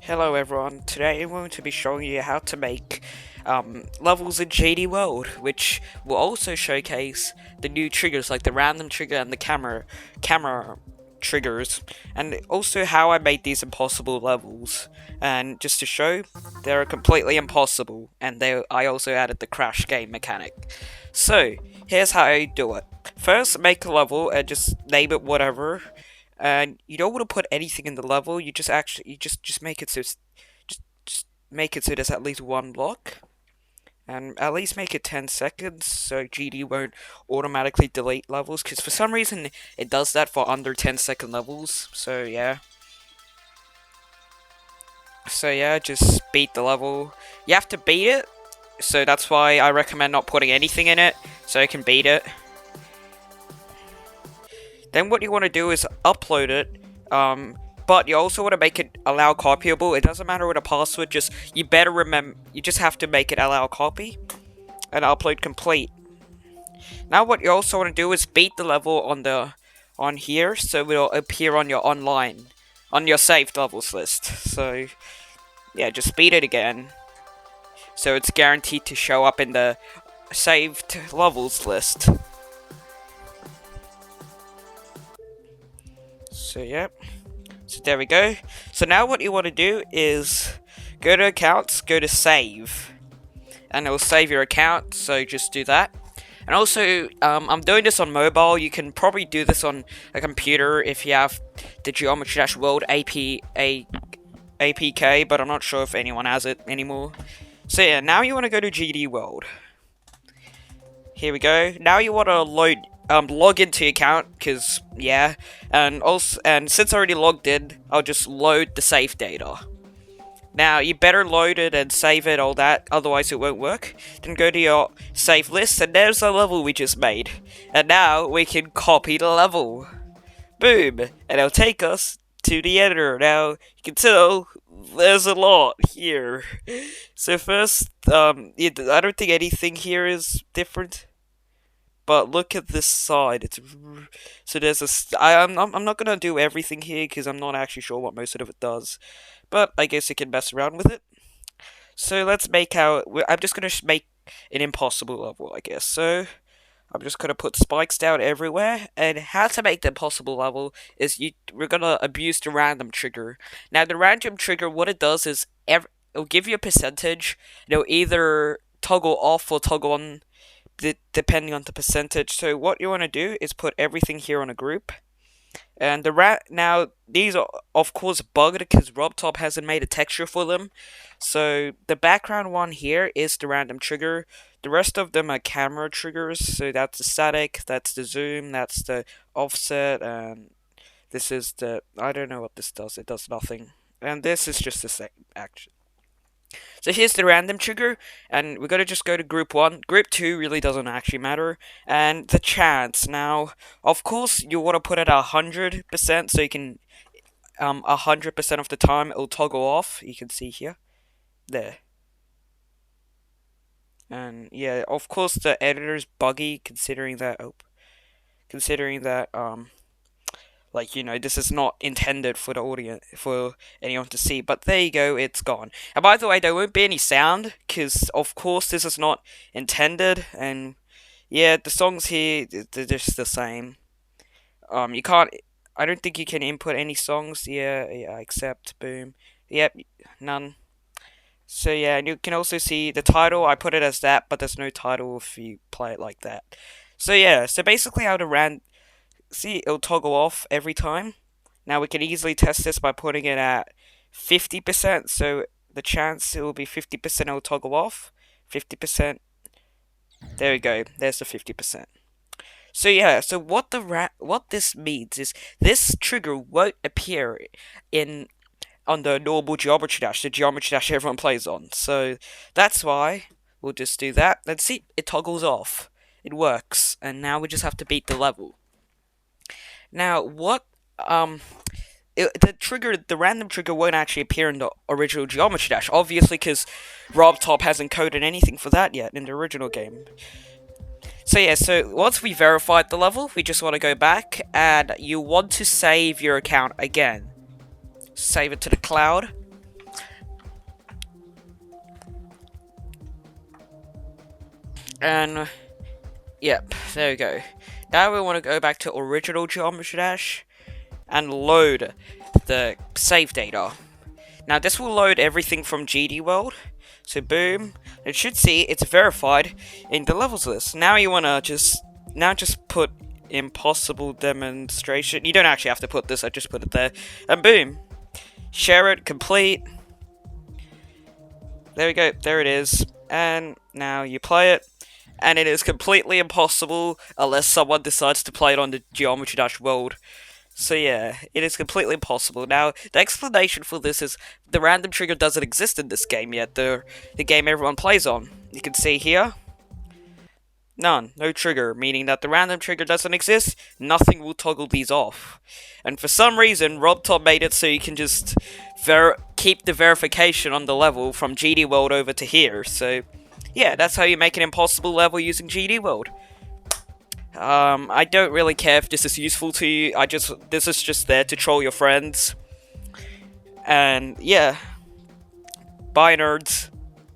Hello everyone, today I'm going to be showing you how to make levels in GD World, which will also showcase the new triggers like the random trigger and the camera triggers, and also how I made these impossible levels. And just to show, they're completely impossible, and I also added the crash game mechanic. So, here's how I do it. First, make a level and just name it whatever, and you don't want to put anything in the level. You just make it so just make it so there's at least one block, and at least make it 10 seconds so GD won't automatically delete levels, because for some reason it does that for under 10-second levels. So yeah, just beat the level. You have to beat it, so that's why I recommend not putting anything in it so you can beat it. Then what you want to do is upload it, but you also want to make it allow copyable. It doesn't matter what a password, you better remember, you just have to make it allow copy and upload complete. Now what you also want to do is beat the level on here, so it'll appear on your saved levels list. So yeah, just beat it again, so it's guaranteed to show up in the saved levels list. So yeah, so there we go. So now what you want to do is go to accounts, go to save, and it will save your account, so just do that. And also, I'm doing this on mobile. You can probably do this on a computer if you have the Geometry Dash World APK, but I'm not sure if anyone has it anymore. So yeah, now you want to go to GD World. Here we go. Now you want to log into your account, because yeah, and since I already logged in, I'll just load the save data. Now you better load it and save it, all that, otherwise it won't work. Then go to your save list, and there's the level we just made. And now we can copy the level. Boom, and it'll take us to the editor. Now you can tell there's a lot here. So first, I don't think anything here is different. But look at this side. So there's I'm not gonna do everything here because I'm not actually sure what most of it does, but I guess you can mess around with it. So let's make I'm just gonna make an impossible level, I guess. So I'm just gonna put spikes down everywhere. And how to make the impossible level is we're gonna abuse the random trigger. Now the random trigger, what it does is it'll give you a percentage. It'll either toggle off or toggle on, depending on the percentage. So what you want to do is put everything here on a group. And now these are of course bugged because RobTop hasn't made a texture for them. So the background one here is the random trigger. The rest of them are camera triggers. So that's the static, that's the zoom, that's the offset, and this is I don't know what this does. It does nothing. And this is just the same action. So here's the random trigger, and we're gonna just go to group 1. Group 2 really doesn't actually matter. And the chance. Now, of course, you want to put it at 100%, so you can 100% of the time it'll toggle off. You can see here, there. And yeah, of course, the editor's buggy, considering that. Like, this is not intended for the audience, for anyone to see, but there you go, it's gone. And by the way, there won't be any sound, because of course this is not intended, and yeah, the songs here, they're just the same. You can't, I don't think you can input any songs, yeah, except, boom, yep, none. So yeah, and you can also see the title, I put it as that, but there's no title if you play it like that. So yeah, so basically how to see, it'll toggle off every time. Now we can easily test this by putting it at 50%, so the chance it will be 50% it'll toggle off. 50%. There we go. There's the 50%. So yeah, so what this means is this trigger won't appear on the normal Geometry Dash, the Geometry Dash everyone plays on. So that's why we'll just do that. Let's see, it toggles off. It works, and now we just have to beat the level. Now, the random trigger won't actually appear in the original Geometry Dash, obviously, because RobTop hasn't coded anything for that yet in the original game. So yeah, so once we verified the level, we just want to go back, and you want to save your account again. Save it to the cloud. And yep, there we go. Now we want to go back to original Geometry Dash and load the save data. Now this will load everything from GD World. So boom, it should see it's verified in the levels list. Now you wanna just put impossible demonstration. You don't actually have to put this, I just put it there. And boom. Share it, complete. There we go, there it is. And now you play it. And it is completely impossible unless someone decides to play it on the Geometry Dash World. So yeah, it is completely impossible. Now, the explanation for this is the random trigger doesn't exist in this game yet, the game everyone plays on. You can see here, none, no trigger, meaning that the random trigger doesn't exist, nothing will toggle these off. And for some reason, RobTop made it so you can just keep the verification on the level from GD World over to here, so yeah, that's how you make an impossible level using GD World. I don't really care if this is useful to you. This is just there to troll your friends. And yeah, bye nerds.